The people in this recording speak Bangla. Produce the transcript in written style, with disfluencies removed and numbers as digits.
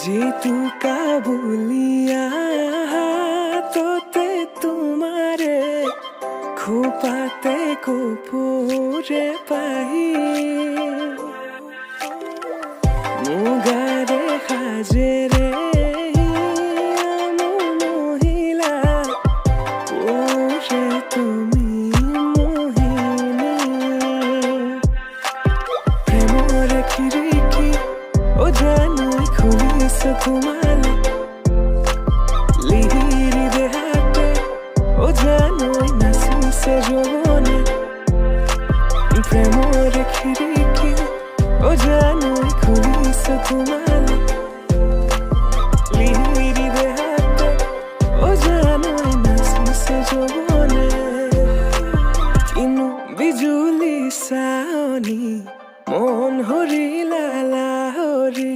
যেতু কাবুলিয়া তোতে তোমারে খোপাতে কপুরে পাহি মুগারে হাজেরে মহিলা ওরে তুমি মোহিনী প্রেমর খিড়কি ও জানো খুলিস তোমালে লিহিরি দেহাতে ও জানো নাচিছে যৌবনে প্রেমর খিড়কি ও জানো খুলিস তোমালে লিহিরি দেহাতে ও জানো নাচিছে যৌবনে কিনু বিজুলি সাওনি মন হরিলা লাহরি